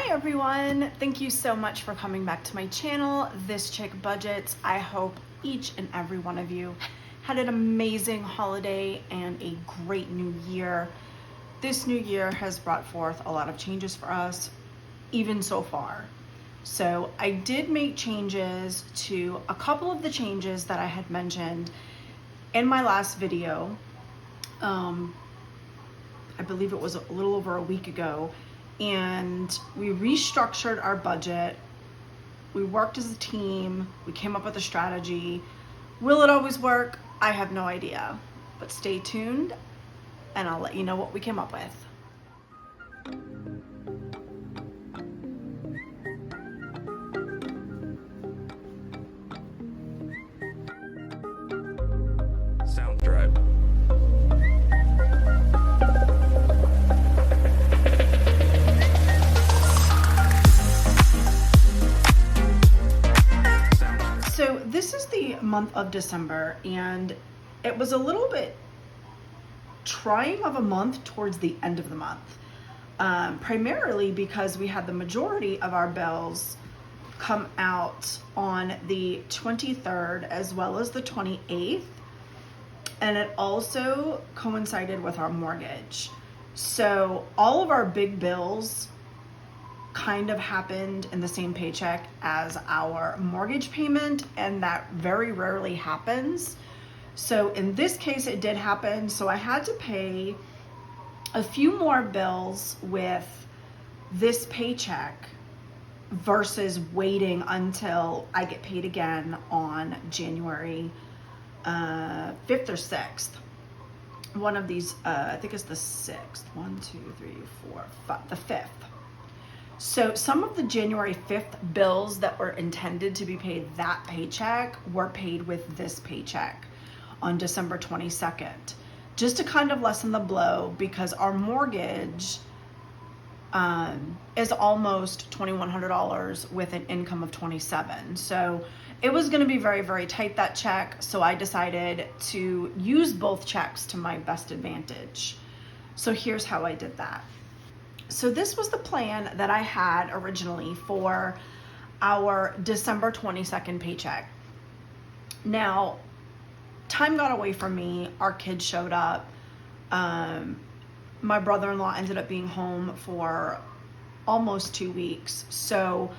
Hi everyone, thank you so much for coming back to my channel, This Chick Budgets. I hope each and every one of you had an amazing holiday and a great new year. This new year has brought forth a lot of changes for us, even so far. So I did make changes to a couple of the changes that I had mentioned in my last video. I believe it was a little over a week ago. And we restructured our budget. We worked as a team. We came up with a strategy. Will it always work? I have no idea. But stay tuned and I'll let you know what we came up with. Sound drive. So this is the month of December, and it was a little bit trying of a month towards the end of the month, primarily because we had the majority of our bills come out on the 23rd as well as the 28th, and it also coincided with our mortgage. So all of our big bills kind of happened in the same paycheck as our mortgage payment, and that very rarely happens. So in this case it did happen, so I had to pay a few more bills with this paycheck versus waiting until I get paid again on January 5th or 6th. One of these, I think it's the 6th. 1, 2, 3, 4, 5, the 5th. So some of the January 5th bills that were intended to be paid that paycheck were paid with this paycheck on December 22nd, just to kind of lessen the blow, because our mortgage is almost $2,100 with an income of $27,000. So it was going to be very, very tight, that check. So I decided to use both checks to my best advantage. So here's how I did that. So this was the plan that I had originally for our December 22nd paycheck. Now, time got away from me. Our kids showed up. My brother-in-law ended up being home for almost 2 weeks. So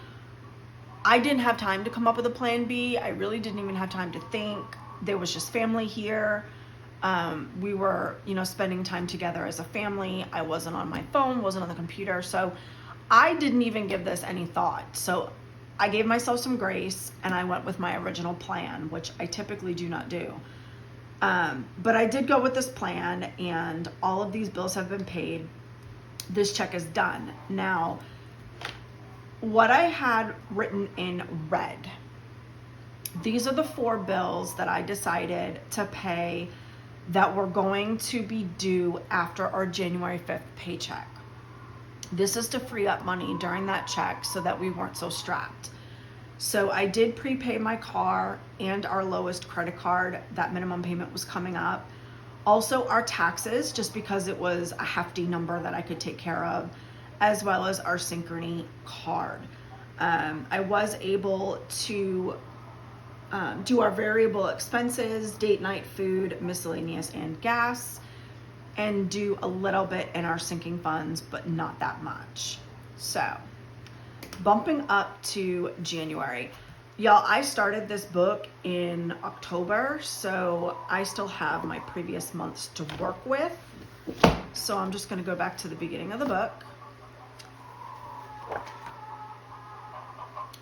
I didn't have time to come up with a plan B. I really didn't even have time to think. There was just family here. We were, spending time together as a family. I wasn't on my phone, wasn't on the computer. So I didn't even give this any thought. So I gave myself some grace and I went with my original plan, which I typically do not do. But I did go with this plan, and all of these bills have been paid. This check is done. Now, what I had written in red, these are the 4 bills that I decided to pay that were going to be due after our January 5th paycheck. This is to free up money during that check so that we weren't so strapped. So I did prepay my car and our lowest credit card. That minimum payment was coming up. Also our taxes, just because it was a hefty number that I could take care of, as well as our Synchrony card. I was able to do our variable expenses, date night food, miscellaneous, and gas, and do a little bit in our sinking funds, but not that much. So bumping up to January. Y'all, I started this book in October, so I still have my previous months to work with. So I'm just going to go back to the beginning of the book.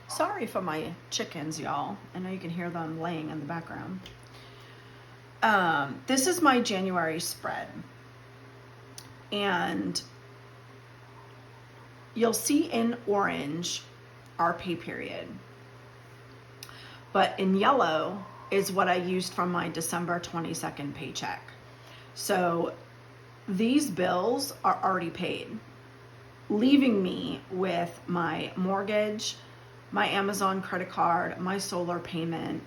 Sorry for my chickens, y'all. I know you can hear them laying in the background. This is my January spread. And you'll see in orange our pay period. But in yellow is what I used from my December 22nd paycheck. So these bills are already paid, leaving me with my mortgage, my Amazon credit card, my solar payment,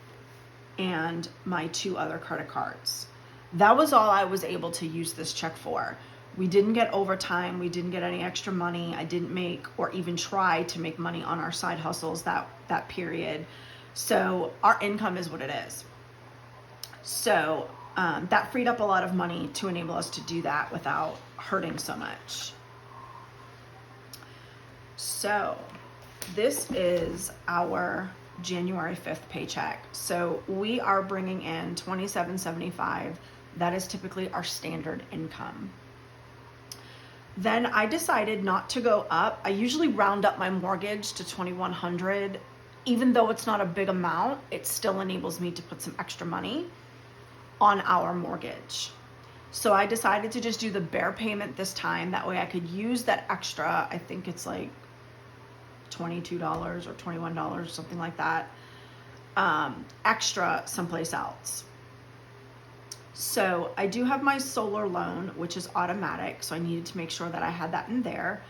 and my 2 other credit cards. That was all I was able to use this check for. We didn't get overtime. We didn't get any extra money. I didn't make or even try to make money on our side hustles that period. So our income is what it is. So that freed up a lot of money to enable us to do that without hurting so much. So this is our January 5th paycheck. So we are bringing in $27.75. That is typically our standard income. Then I decided not to go up. I usually round up my mortgage to $2,100. Even though it's not a big amount, it still enables me to put some extra money on our mortgage. So I decided to just do the bare payment this time. That way I could use that extra, I think it's like $22 or $21, something like that, extra someplace else. So I do have my solar loan, which is automatic. So I needed to make sure that I had that in there.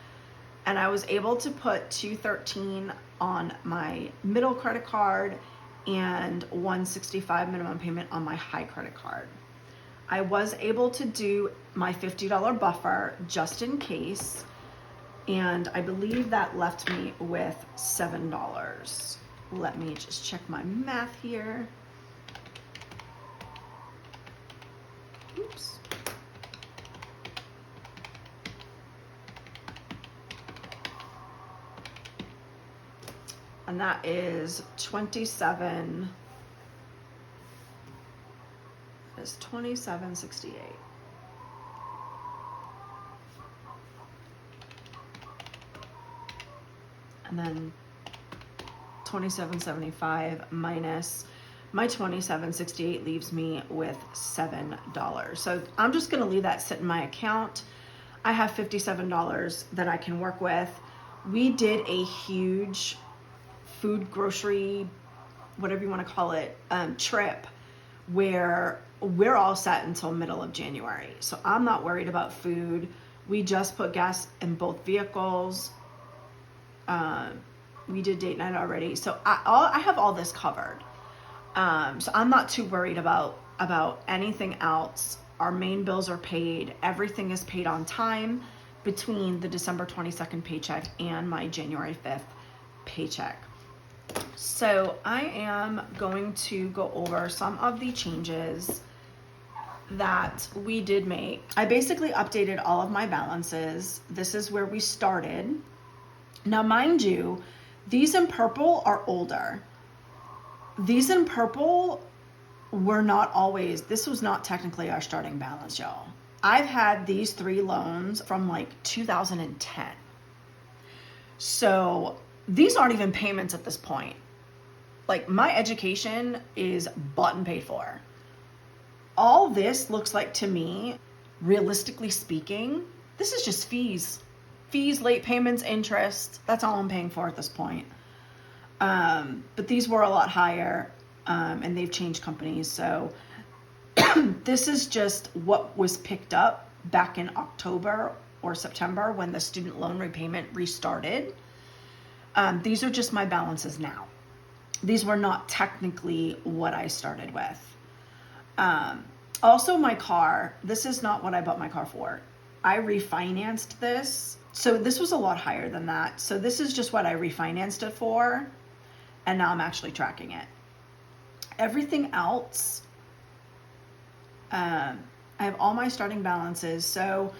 And I was able to put $213 on my middle credit card and $165 minimum payment on my high credit card. I was able to do my $50 buffer just in case. And I believe that left me with $7. Let me just check my math here. Oops. And that is 2768. And then 2775 minus my 2768 leaves me with $7. So I'm just going to leave that sit in my account. I have $57 that I can work with. We did a huge food, grocery, whatever you want to call it, trip where we're all set until middle of January. So I'm not worried about food. We just put gas in both vehicles. We did date night already. So I have all this covered. So I'm not too worried about anything else. Our main bills are paid. Everything is paid on time between the December 22nd paycheck and my January 5th paycheck. So I am going to go over some of the changes that we did make. I basically updated all of my balances. This is where we started. Now, mind you, these in purple are older. These in purple were not always, this was not technically our starting balance, y'all. I've had these 3 loans from like 2010. So these aren't even payments at this point. Like my education is bought and paid for. All this looks like to me, realistically speaking, this is just fees. Fees, late payments, interest. That's all I'm paying for at this point. But these were a lot higher, and they've changed companies. So this is just what was picked up back in October or September when the student loan repayment restarted. These are just my balances now. These were not technically what I started with. Also my car, this is not what I bought my car for. I refinanced this. So this was a lot higher than that. So this is just what I refinanced it for. And now I'm actually tracking it. Everything else, I have all my starting balances. So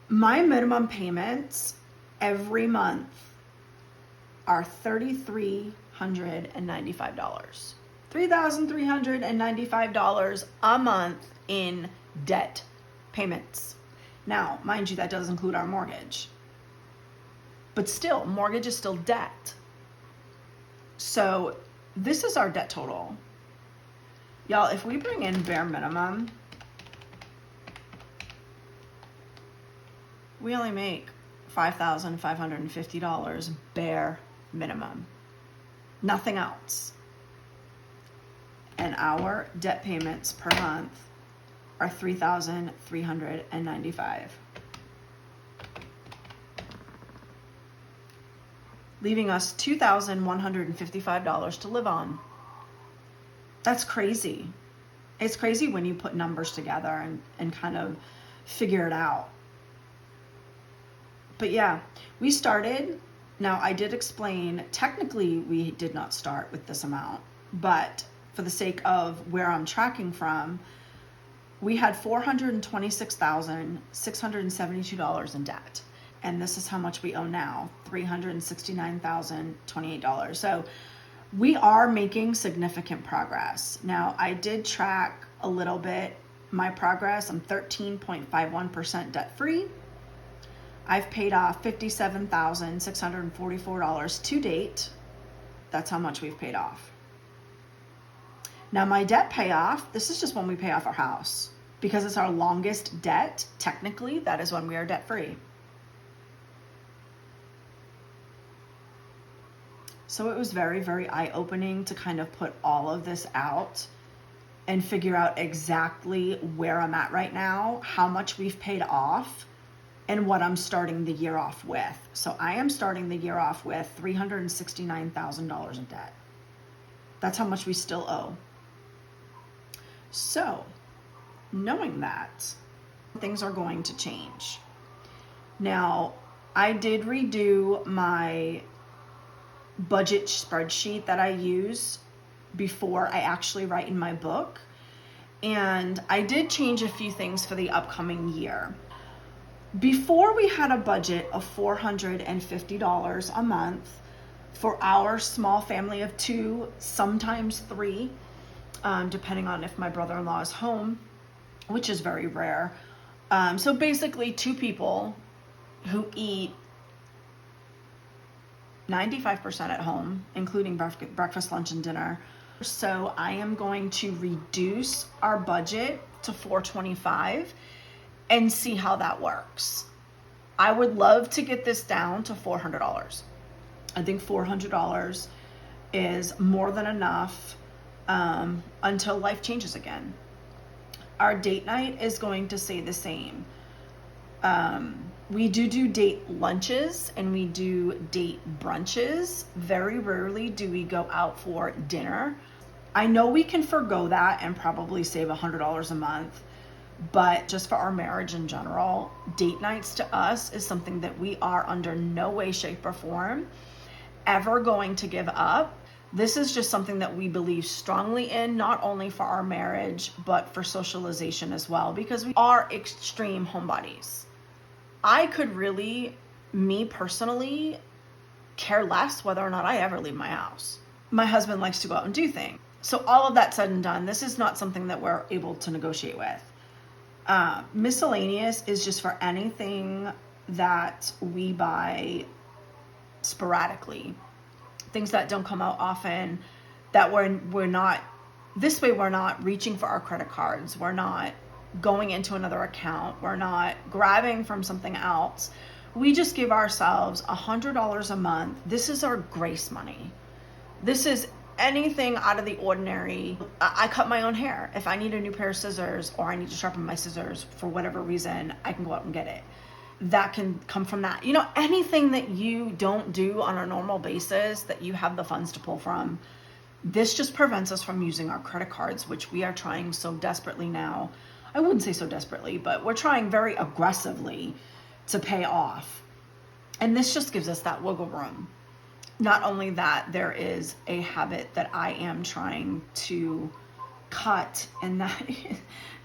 my minimum payments every month are $3,395. $3,395 a month in debt payments. Now, mind you, that does include our mortgage. But still, mortgage is still debt. So this is our debt total. Y'all, if we bring in bare minimum, we only make $5,550 bare minimum. Nothing else. And our debt payments per month are $3,395. Leaving us $2,155 to live on. That's crazy. It's crazy when you put numbers together and kind of figure it out. But yeah, we started. Now, I did explain, technically, we did not start with this amount, but for the sake of where I'm tracking from, we had $426,672 in debt. And this is how much we owe now, $369,028. So we are making significant progress. Now, I did track a little bit my progress. I'm 13.51% debt free. I've paid off $57,644 to date. That's how much we've paid off. Now, my debt payoff, this is just when we pay off our house. Because it's our longest debt, technically, that is when we are debt free. So it was very, very eye-opening to kind of put all of this out and figure out exactly where I'm at right now, how much we've paid off, and what I'm starting the year off with. So I am starting the year off with $369,000 in debt. That's how much we still owe. So, knowing that, things are going to change. Now, I did redo my budget spreadsheet that I use before I actually write in my book. And I did change a few things for the upcoming year. Before, we had a budget of $450 a month for our small family of 2, sometimes 3, depending on if my brother-in-law is home, which is very rare. So basically 2 people who eat 95% at home, including breakfast, lunch, and dinner. So I am going to reduce our budget to $425 and see how that works. I would love to get this down to $400. I think $400 is more than enough until life changes again. Our date night is going to stay the same. We do date lunches and we do date brunches. Very rarely do we go out for dinner. I know we can forgo that and probably save $100 a month, but just for our marriage in general, date nights to us is something that we are under no way, shape, or form ever going to give up. This is just something that we believe strongly in, not only for our marriage, but for socialization as well, because we are extreme homebodies. I could really, me personally, care less whether or not I ever leave my house. My husband likes to go out and do things. So all of that said and done, this is not something that we're able to negotiate with. Miscellaneous is just for anything that we buy sporadically. Things that don't come out often, that we're not, this way we're not reaching for our credit cards. We're not going into another account. We're not grabbing from something else. We just give ourselves $100 a month. This is our grace money. This is anything out of the ordinary. I cut my own hair. If I need a new pair of scissors or I need to sharpen my scissors for whatever reason, I can go out and get it. That can come from that. You know, anything that you don't do on a normal basis that you have the funds to pull from, this just prevents us from using our credit cards, which we are trying so desperately now. I wouldn't say so desperately, but we're trying very aggressively to pay off. And this just gives us that wiggle room. Not only that, there is a habit that I am trying to cut, and that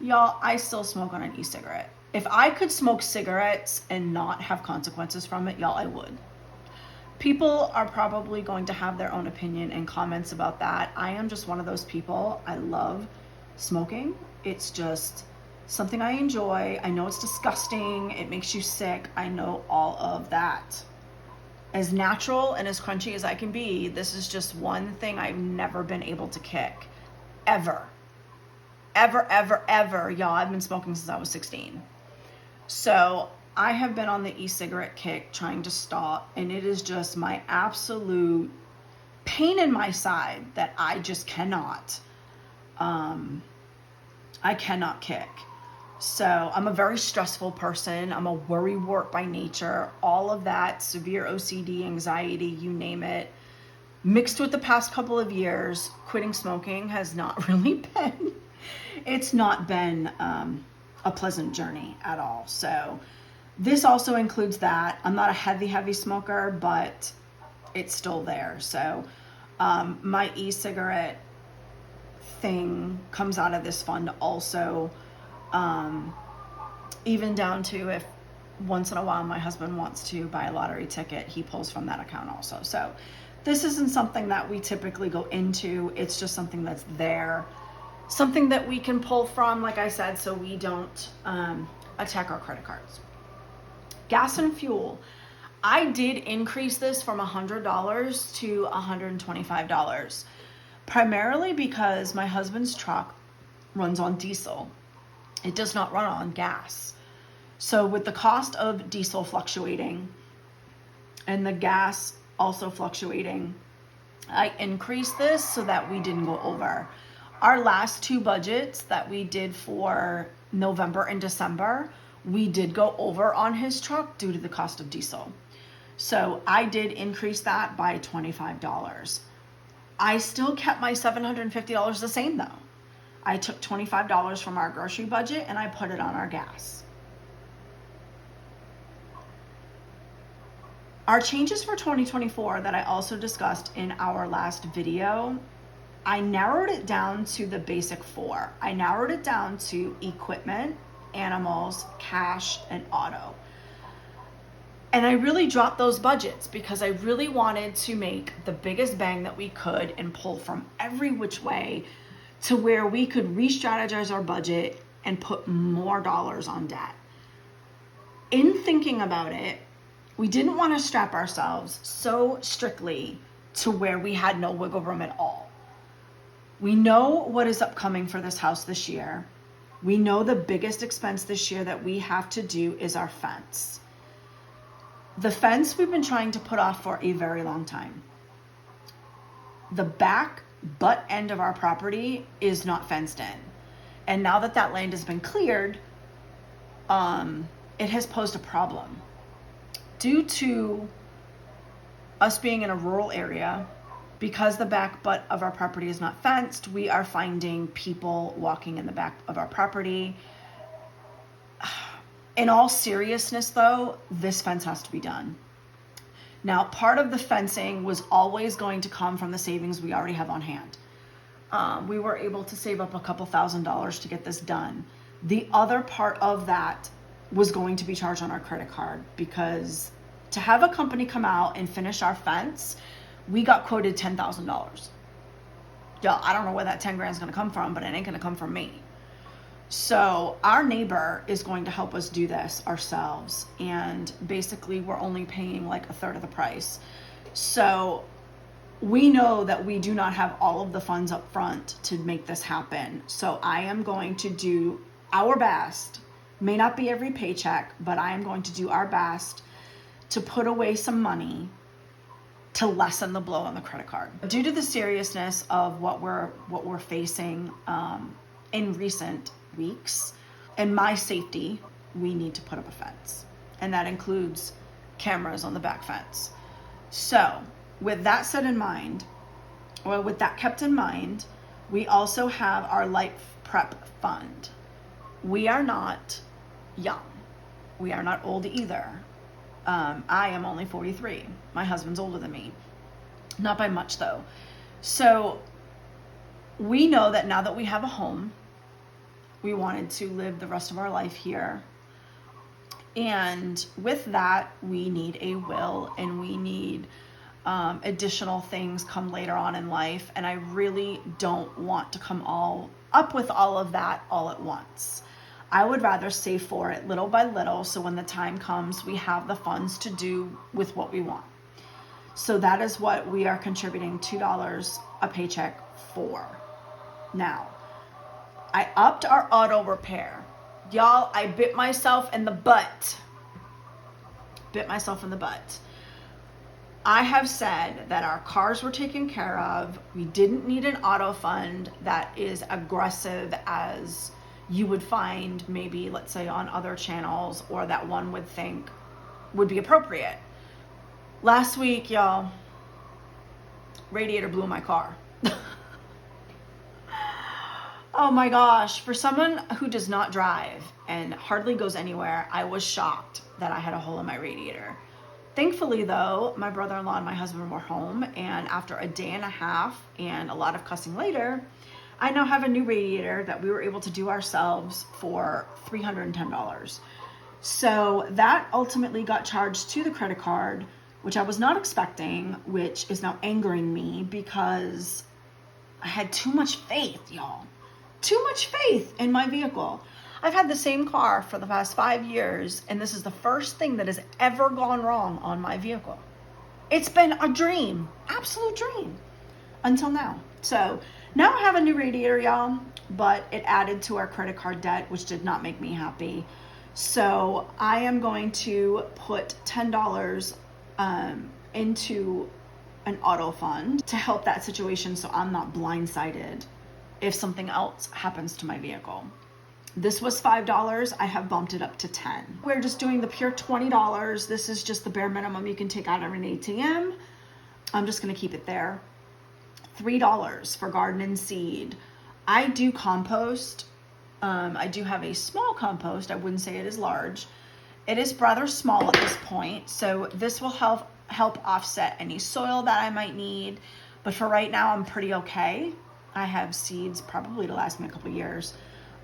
y'all, I still smoke on an e-cigarette. If I could smoke cigarettes and not have consequences from it, y'all, I would. People are probably going to have their own opinion and comments about that. I am just one of those people. I love smoking. It's just something I enjoy. I know it's disgusting. It makes you sick. I know all of that. As natural and as crunchy as I can be, this is just one thing I've never been able to kick. Ever. Ever, ever, ever. Y'all, I've been smoking since I was 16. So I have been on the e-cigarette kick trying to stop, and it is just my absolute pain in my side that I just cannot. I cannot kick. So I'm a very stressful person. I'm a worrywart by nature. All of that, severe OCD, anxiety, you name it. Mixed with the past couple of years, quitting smoking has not really been, it's not been a pleasant journey at all. So This also includes that. I'm not a heavy smoker, but it's still there. So my e-cigarette thing comes out of this fund also, even down to if once in a while my husband wants to buy a lottery ticket, he pulls from that account also. So this isn't something that we typically go into. It's just something that's there, something that we can pull from, like I said, so we don't attack our credit cards. Gas and fuel. I did increase this from $100 to $125, primarily because my husband's truck runs on diesel. It does not run on gas. So with the cost of diesel fluctuating and the gas also fluctuating, I increased this so that we didn't go over. Our last two budgets that we did for November and December, we did go over on his truck due to the cost of diesel. So I did increase that by $25. I still kept my $750 the same though. I took $25 from our grocery budget and I put it on our gas. Our changes for 2024 that I also discussed in our last video, I narrowed it down to the basic four. I narrowed it down to equipment, animals, cash, and auto. And I really dropped those budgets because I really wanted to make the biggest bang that we could and pull from every which way to where we could re-strategize our budget and put more dollars on debt. In thinking about it, we didn't want to strap ourselves so strictly to where we had no wiggle room at all. We know what is upcoming for this house this year. We know the biggest expense this year that we have to do is our fence. The fence we've been trying to put off for a very long time. The back butt end of our property is not fenced in. And now that that land has been cleared, it has posed a problem. Due to us being in a rural area, because the back butt of our property is not fenced, we are finding people walking in the back of our property. In all seriousness though, this fence has to be done. Now, part of the fencing was always going to come from the savings we already have on hand. We were able to save up a couple $1,000s to get this done. The other part of that was going to be charged on our credit card because to have a company come out and finish our fence, we got quoted $10,000. Yeah, I don't know where that 10 grand is going to come from, but it ain't going to come from me. So our neighbor is going to help us do this ourselves. And basically we're only paying like a third of the price. So we know that we do not have all of the funds up front to make this happen. So I am going to do our best. May not be every paycheck, but I am going to do our best to put away some money to lessen the blow on the credit card. Due to the seriousness of what we're facing in recent weeks and my safety, we need to put up a fence. And that includes cameras on the back fence. So with that set in mind, or with that kept in mind, we also have our life prep fund. We are not young. We are not old either. I am only 43. My husband's older than me. Not by much though. So we know that now that we have a home, we wanted to live the rest of our life here. And with that, we need a will and we need additional things come later on in life. And I really don't want to come up with all of that all at once. I would rather save for it little by little so when the time comes, we have the funds to do with what we want. So that is what we are contributing $2 a paycheck for. Now, I upped our auto repair. Y'all, I bit myself in the butt. I have said that our cars were taken care of. We didn't need an auto fund that is aggressive as you would find maybe, let's say, on other channels or that one would think would be appropriate. Last week, y'all, radiator blew in my car. Oh my gosh, for someone who does not drive and hardly goes anywhere, I was shocked that I had a hole in my radiator. Thankfully though, my brother-in-law and my husband were home, and after a day and a half and a lot of cussing later, I now have a new radiator that we were able to do ourselves for $310. So that ultimately got charged to the credit card, which I was not expecting, which is now angering me because I had too much faith, y'all. Too much faith in my vehicle. I've had the same car for the past 5 years, and this is the first thing that has ever gone wrong on my vehicle. It's been a dream, absolute dream, until now. So now I have a new radiator, y'all, but it added to our credit card debt, which did not make me happy. So I am going to put $10 into an auto fund to help that situation so I'm not blindsided if something else happens to my vehicle. This was $5. I have bumped it up to $10. We're just doing the pure $20. This is just the bare minimum you can take out of an ATM. I'm just going to keep it there. $3 for garden and seed. I do compost. I do have a small compost. I wouldn't say it is large. It is rather small at this point, so this will help offset any soil that I might need. But for right now, I'm pretty okay. I have seeds probably to last me a couple years,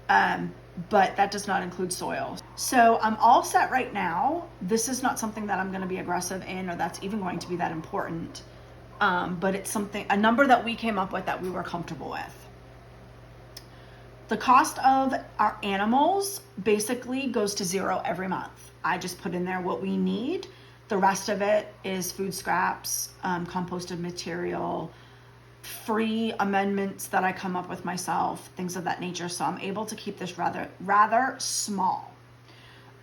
but that does not include soil. So I'm all set right now. This is not something that I'm going to be aggressive in, or that's even going to be that important. But it's a number that we came up with that we were comfortable with. The cost of our animals basically goes to zero every month. I just put in there what we need. The rest of it is food scraps, composted material, free amendments that I come up with myself, things of that nature. So I'm able to keep this rather small.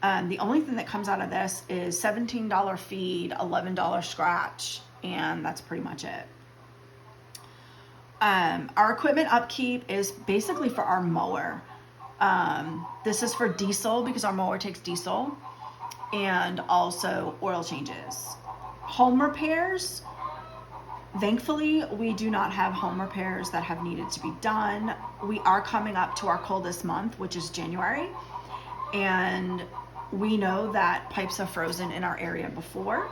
The only thing that comes out of this is $17 feed, $11 scratch, and that's pretty much it. Our equipment upkeep is basically for our mower. This is for diesel because our mower takes diesel, and also oil changes. Home repairs, thankfully, we do not have home repairs that have needed to be done. We are coming up to our coldest month, which is January, and we know that pipes have frozen in our area before.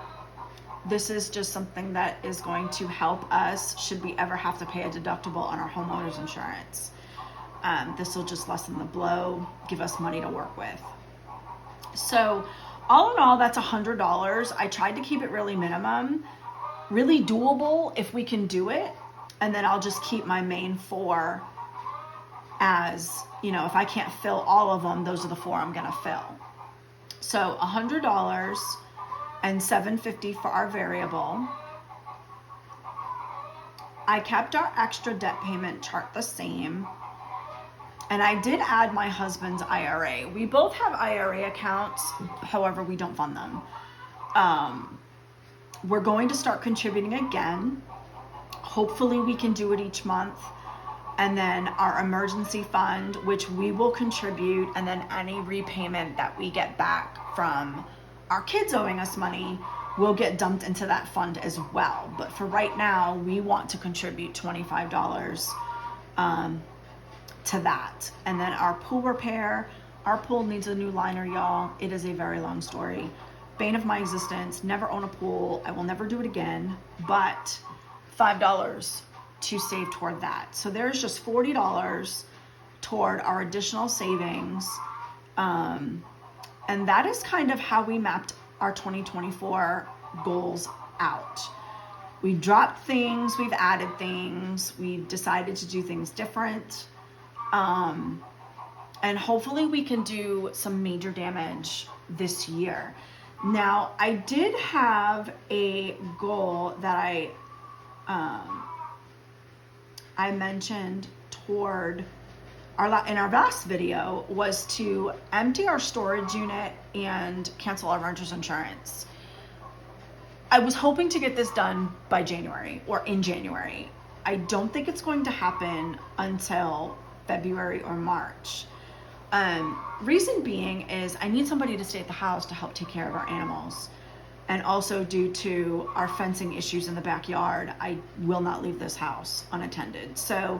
This is just something that is going to help us should we ever have to pay a deductible on our homeowner's insurance. This will just lessen the blow, give us money to work with. So all in all, that's $100. I tried to keep it really minimum, really doable if we can do it. And then I'll just keep my main 4 as, if I can't fill all of them, those are the 4 I'm going to fill. So $100 and $750 for our variable. I kept our extra debt payment chart the same. And I did add my husband's IRA. We both have IRA accounts, however, we don't fund them. We're going to start contributing again. Hopefully we can do it each month. And then our emergency fund, which we will contribute, and then any repayment that we get back from our kids owing us money will get dumped into that fund as well. But for right now, we want to contribute $25 to that. And then our pool repair, our pool needs a new liner, y'all. It is a very long story. Bane of my existence, never own a pool. I will never do it again, but $5 to save toward that. So there's just $40 toward our additional savings. And that is kind of how we mapped our 2024 goals out. We dropped things, we've added things, we decided to do things different. And hopefully we can do some major damage this year. Now, I did have a goal that I mentioned toward in our last video, was to empty our storage unit and cancel our renter's insurance. I was hoping to get this done by January or in January. I don't think it's going to happen until February or March. Reason being is I need somebody to stay at the house to help take care of our animals. And also due to our fencing issues in the backyard, I will not leave this house unattended. So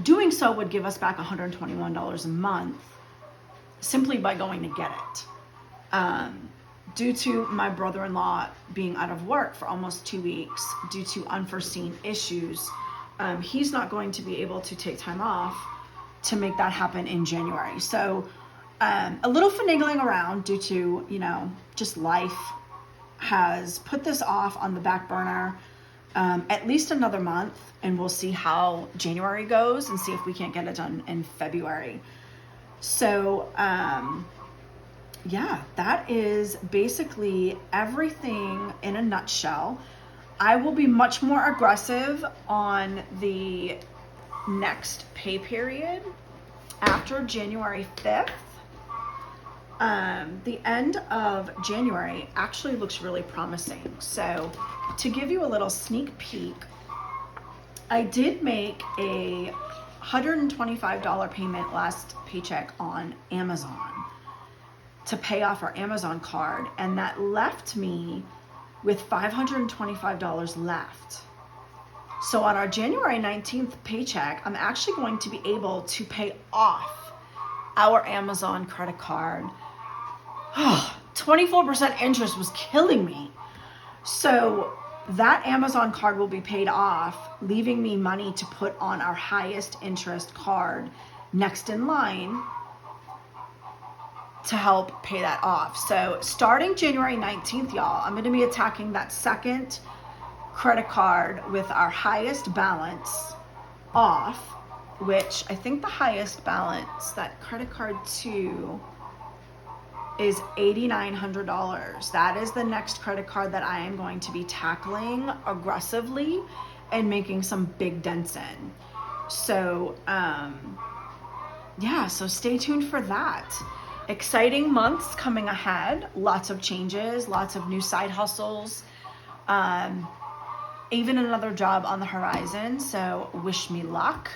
doing so would give us back $121 a month. simply by going to get it. Due to my brother-in-law being out of work for almost 2 weeks due to unforeseen issues, he's not going to be able to take time off to make that happen in January. So a little finagling around due to, just life has put this off on the back burner at least another month, and we'll see how January goes and see if we can't get it done in February. So, yeah, that is basically everything in a nutshell. I will be much more aggressive on the next pay period after January 5th. The end of January actually looks really promising. So to give you a little sneak peek, I did make a $125 payment last paycheck on Amazon to pay off our Amazon card, and that left me with $525 left. So on our January 19th paycheck, I'm actually going to be able to pay off our Amazon credit card. 24% interest was killing me. So that Amazon card will be paid off, leaving me money to put on our highest interest card next in line to help pay that off. So starting January 19th, y'all, I'm going to be attacking that second credit card with our highest balance off, which I think the highest balance, that credit card to, is $8,900. That is the next credit card that I am going to be tackling aggressively and making some big dents in. So, yeah, so stay tuned for that. Exciting months coming ahead. Lots of changes, lots of new side hustles, even another job on the horizon. So wish me luck.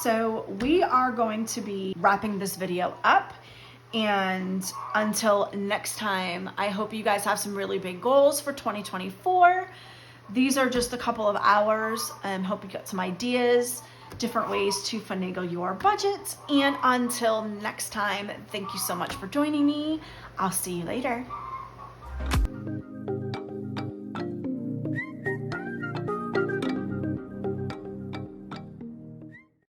So we are going to be wrapping this video up. And until next time, I hope you guys have some really big goals for 2024. These are just a couple of hours. Hope you got some ideas, different ways to finagle your budget. And until next time, thank you so much for joining me. I'll see you later.